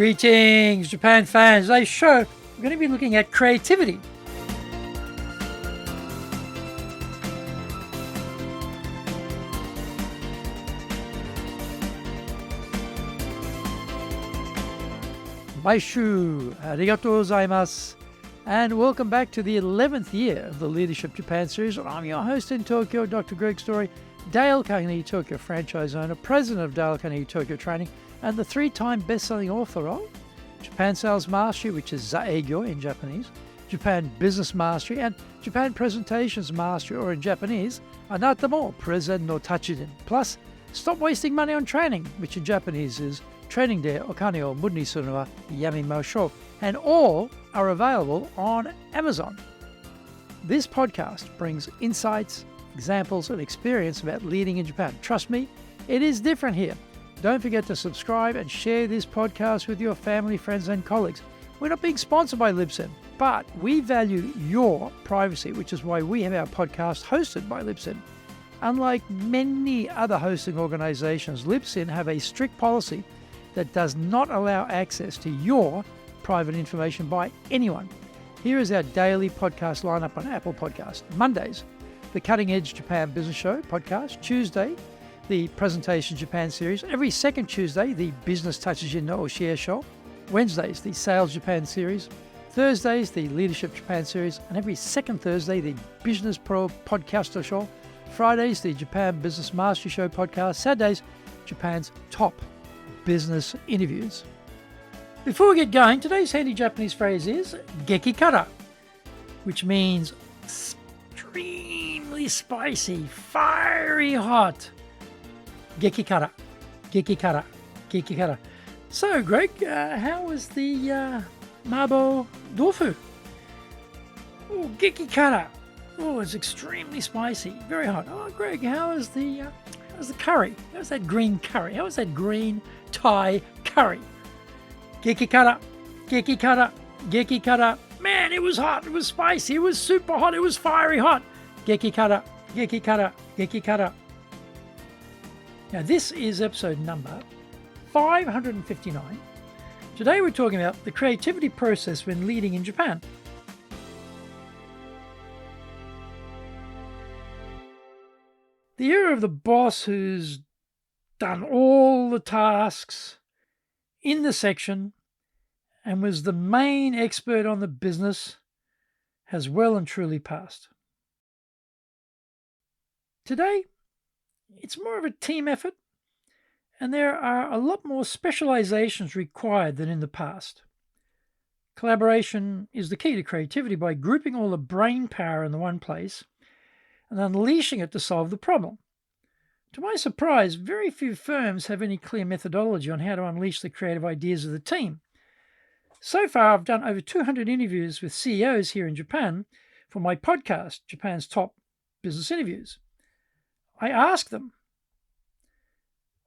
Greetings, Japan fans. Today's show, we're going to be looking at creativity. Maishu, arigatou gozaimasu. And welcome back to the 11th year of the Leadership Japan series. I'm your host in Tokyo, Dr. Greg Story, Dale Carnegie Tokyo franchise owner, president of Dale Carnegie Tokyo Training, and the three-time best-selling author of Japan Sales Mastery, which is Zaegyo in Japanese, Japan Business Mastery, and Japan Presentations Mastery, or in Japanese, Anata mo Prezen no Tachiden. Plus, Stop Wasting Money on Training, which in Japanese is Training de Okane o Mudni Suru wa Yamimashou. And all are available on Amazon. This podcast brings insights, examples, and experience about leading in Japan. Trust me, it is different here. Don't forget to subscribe and share this podcast with your family, friends, and colleagues. We're not being sponsored by Libsyn, but we value your privacy, which is why we have our podcast hosted by Libsyn. Unlike many other hosting organizations, Libsyn have a strict policy that does not allow access to your private information by anyone. Here is our daily podcast lineup on Apple Podcasts. Mondays, the Cutting Edge Japan Business Show podcast. Tuesday, the Presentation Japan series. Every second Tuesday, the Business Tachijin no Oshie Show. Wednesdays, the Sales Japan series. Thursdays, the Leadership Japan series. And every second Thursday, the Business Pro Podcaster Show. Fridays, the Japan Business Mastery Show podcast. Saturdays, Japan's top business interviews. Before we get going, today's handy Japanese phrase is gekikara, which means extremely spicy, fiery hot. Gekikara, gekikara, gekikara. So, Greg, how was the mabo tofu? Oh, gekikara. Oh, it's extremely spicy, very hot. Oh, Greg, how's the curry? How's that green curry? How was that green Thai curry? Gekikara, gekikara, gekikara. Man, it was hot, it was spicy, it was super hot, it was fiery hot. Gekikara, gekikara, gekikara. Now, this is episode number 559. Today we're talking about the creativity process when leading in Japan. The era of the boss who's done all the tasks in the section and was the main expert on the business has well and truly passed. Today, it's more of a team effort, and there are a lot more specialisations required than in the past. Collaboration is the key to creativity by grouping all the brain power in the one place and unleashing it to solve the problem. To my surprise, very few firms have any clear methodology on how to unleash the creative ideas of the team. So far, I've done over 200 interviews with CEOs here in Japan for my podcast, Japan's Top Business Interviews. I ask them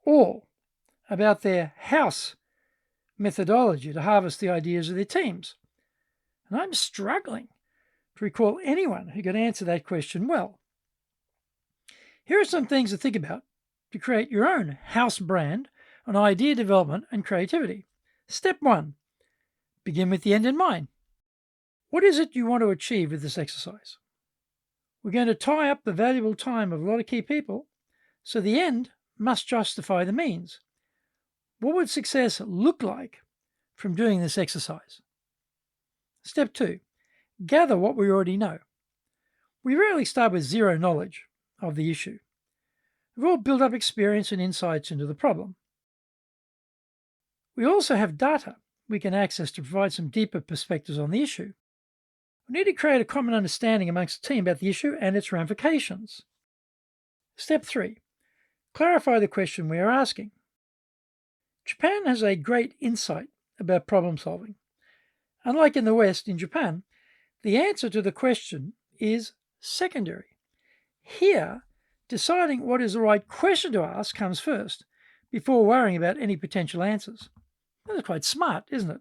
all about their house methodology to harvest the ideas of their teams. And I'm struggling to recall anyone who could answer that question well. Here are some things to think about to create your own house brand on idea development and creativity. Step 1, begin with the end in mind. What is it you want to achieve with this exercise? We're going to tie up the valuable time of a lot of key people, so the end must justify the means. What would success look like from doing this exercise? Step 2, gather what we already know. We rarely start with zero knowledge of the issue. We've all built up experience and insights into the problem. We also have data we can access to provide some deeper perspectives on the issue. We need to create a common understanding amongst the team about the issue and its ramifications. Step 3, clarify the question we are asking. Japan has a great insight about problem solving. Unlike in the West, in Japan, the answer to the question is secondary. Here, deciding what is the right question to ask comes first, before worrying about any potential answers. That's quite smart, isn't it?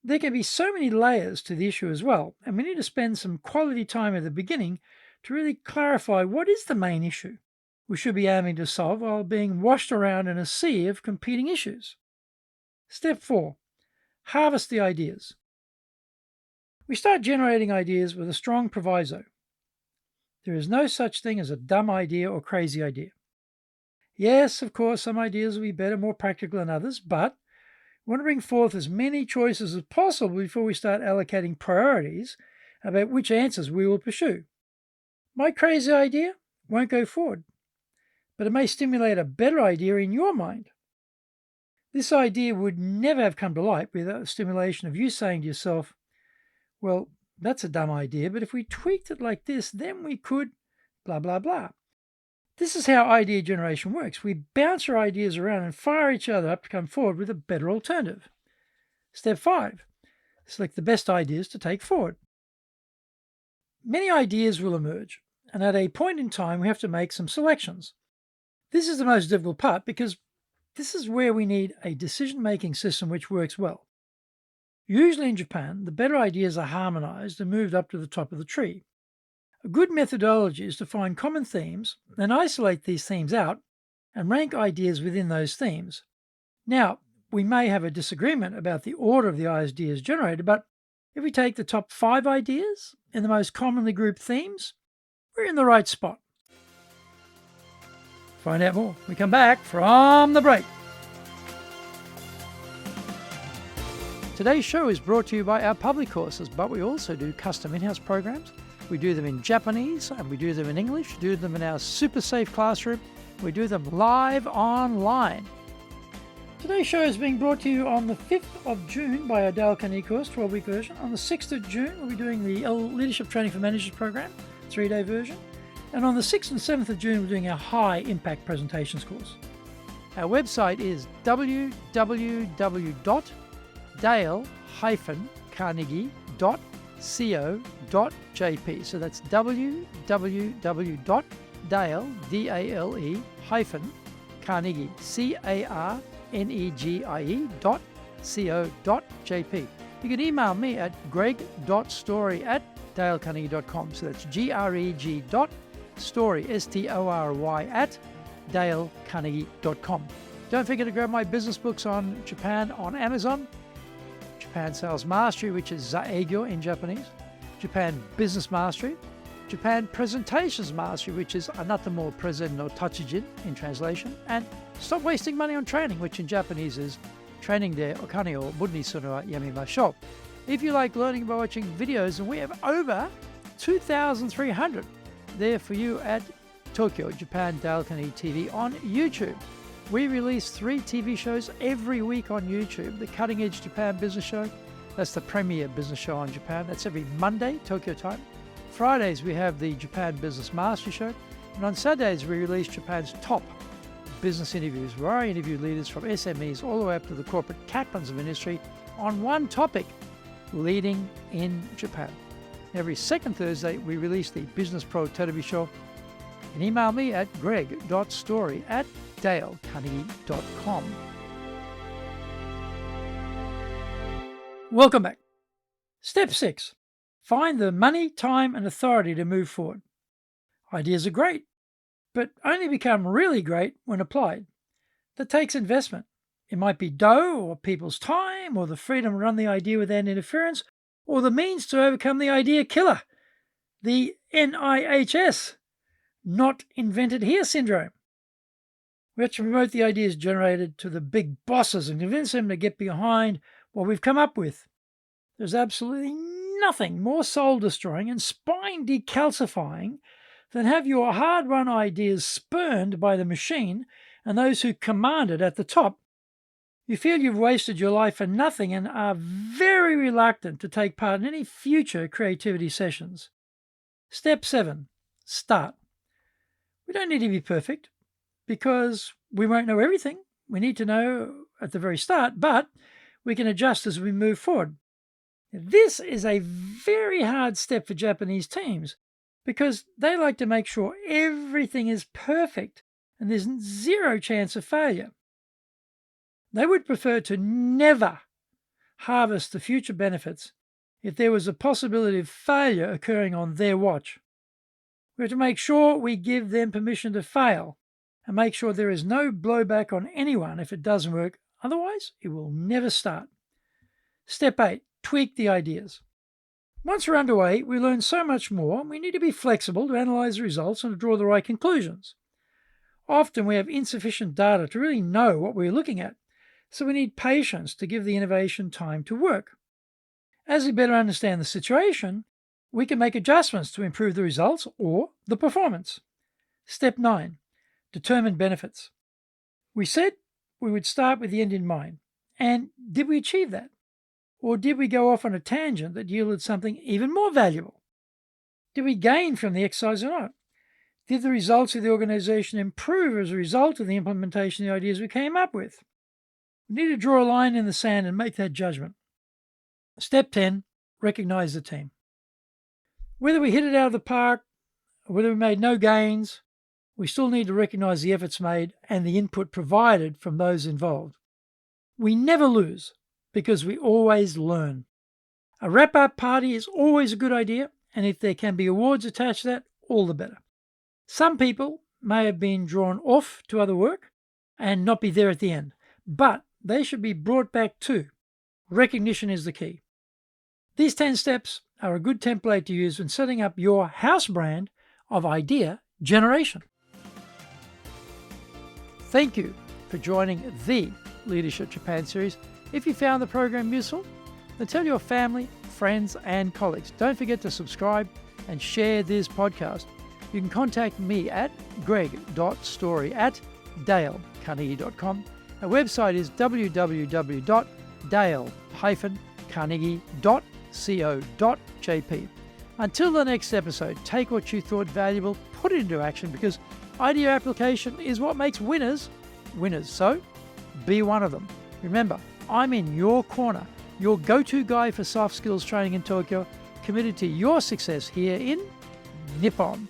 There can be so many layers to the issue as well, and we need to spend some quality time at the beginning to really clarify what is the main issue we should be aiming to solve while being washed around in a sea of competing issues. Step 4. Harvest the ideas. We start generating ideas with a strong proviso. There is no such thing as a dumb idea or crazy idea. Yes, of course, some ideas will be better, more practical than others, but we want to bring forth as many choices as possible before we start allocating priorities about which answers we will pursue. My crazy idea won't go forward, but it may stimulate a better idea in your mind. This idea would never have come to light without the stimulation of you saying to yourself, well, that's a dumb idea, but if we tweaked it like this, then we could blah, blah, blah. This is how idea generation works. We bounce our ideas around and fire each other up to come forward with a better alternative. Step 5. Select the best ideas to take forward. Many ideas will emerge, and at a point in time, we have to make some selections. This is the most difficult part because this is where we need a decision-making system which works well. Usually in Japan, the better ideas are harmonized and moved up to the top of the tree. A good methodology is to find common themes, then isolate these themes out and rank ideas within those themes. Now, we may have a disagreement about the order of the ideas generated, but if we take the top 5 ideas in the most commonly grouped themes, we're in the right spot. Find out more when we come back from the break. Today's show is brought to you by our public courses, but we also do custom in-house programs. We do them in Japanese and we do them in English, do them in our super safe classroom. We do them live online. Today's show is being brought to you on the 5th of June by our Dale Carnegie course, 12-week version. On the 6th of June, we'll be doing the Leadership Training for Managers program, 3-day version. And on the 6th and 7th of June, we're doing our High Impact Presentations course. Our website is www.dale-carnegie.co.jp. So that's www.dale-carnegie.co.jp. You can email me at greg.story@dalecarnegie.com. So that's greg.story, S-T-O-R-Y, @dalecarnegie.com. Don't forget to grab my business books on Japan on Amazon. Japan Sales Mastery, which is Zaegyo in Japanese. Japan Business Mastery. Japan Presentations Mastery, which is Anata mo Presen no Tachijin in translation. And Stop Wasting Money on Training, which in Japanese is Training de Okane o Budni Suru wa Yamimashou. If you like learning by watching videos, and we have over 2,300 there for you at Tokyo Japan Dale Carnegie TV on YouTube. We release 3 TV shows every week on YouTube. The Cutting Edge Japan Business Show, that's the premier business show on Japan. That's every Monday, Tokyo time. Fridays, we have the Japan Business Mastery Show. And on Saturdays, we release Japan's top business interviews, where I interview leaders from SMEs all the way up to the corporate captains of industry on one topic, leading in Japan. Every second Thursday, we release the Business Pro TV Show. And email me at greg.story@dalecarnegie.com. Welcome back. Step 6. Find the money, time, and authority to move forward. Ideas are great, but only become really great when applied. That takes investment. It might be dough, or people's time, or the freedom to run the idea without interference, or the means to overcome the idea killer, the NIHS, not invented here syndrome. We have to promote the ideas generated to the big bosses and convince them to get behind what we've come up with. There's absolutely nothing more soul-destroying and spine-decalcifying than have your hard-won ideas spurned by the machine and those who command it at the top. You feel you've wasted your life for nothing and are very reluctant to take part in any future creativity sessions. Step 7. Start. We don't need to be perfect because we won't know everything. We need to know at the very start, but we can adjust as we move forward. This is a very hard step for Japanese teams because they like to make sure everything is perfect and there's zero chance of failure. They would prefer to never harvest the future benefits if there was a possibility of failure occurring on their watch. We have to make sure we give them permission to fail and make sure there is no blowback on anyone if it doesn't work Otherwise, it will never start. Step 8. Tweak the ideas. Once we're underway, we learn so much more, and we need to be flexible to analyse the results and to draw the right conclusions. Often we have insufficient data to really know what we're looking at, so we need patience to give the innovation time to work. As we better understand the situation, we can make adjustments to improve the results or the performance. Step 9. Determine benefits. We said we would start with the end in mind. And did we achieve that? Or did we go off on a tangent that yielded something even more valuable? Did we gain from the exercise or not? Did the results of the organization improve as a result of the implementation of the ideas we came up with? We need to draw a line in the sand and make that judgment. Step 10. Recognize the team. Whether we hit it out of the park, or whether we made no gains, we still need to recognize the efforts made and the input provided from those involved. We never lose because we always learn. A wrap-up party is always a good idea, and if there can be awards attached to that, all the better. Some people may have been drawn off to other work and not be there at the end, but they should be brought back too. Recognition is the key. These 10 steps are a good template to use when setting up your house brand of idea generation. Thank you for joining the Leadership Japan series. If you found the program useful, then tell your family, friends, and colleagues. Don't forget to subscribe and share this podcast. You can contact me at greg.story@dalecarnegie.com. Our website is www.dale-carnegie.co.jp. Until the next episode, take what you thought valuable, put it into action, because idea application is what makes winners winners. So, be one of them. Remember, I'm in your corner, your go-to guy for soft skills training in Tokyo, committed to your success here in Nippon.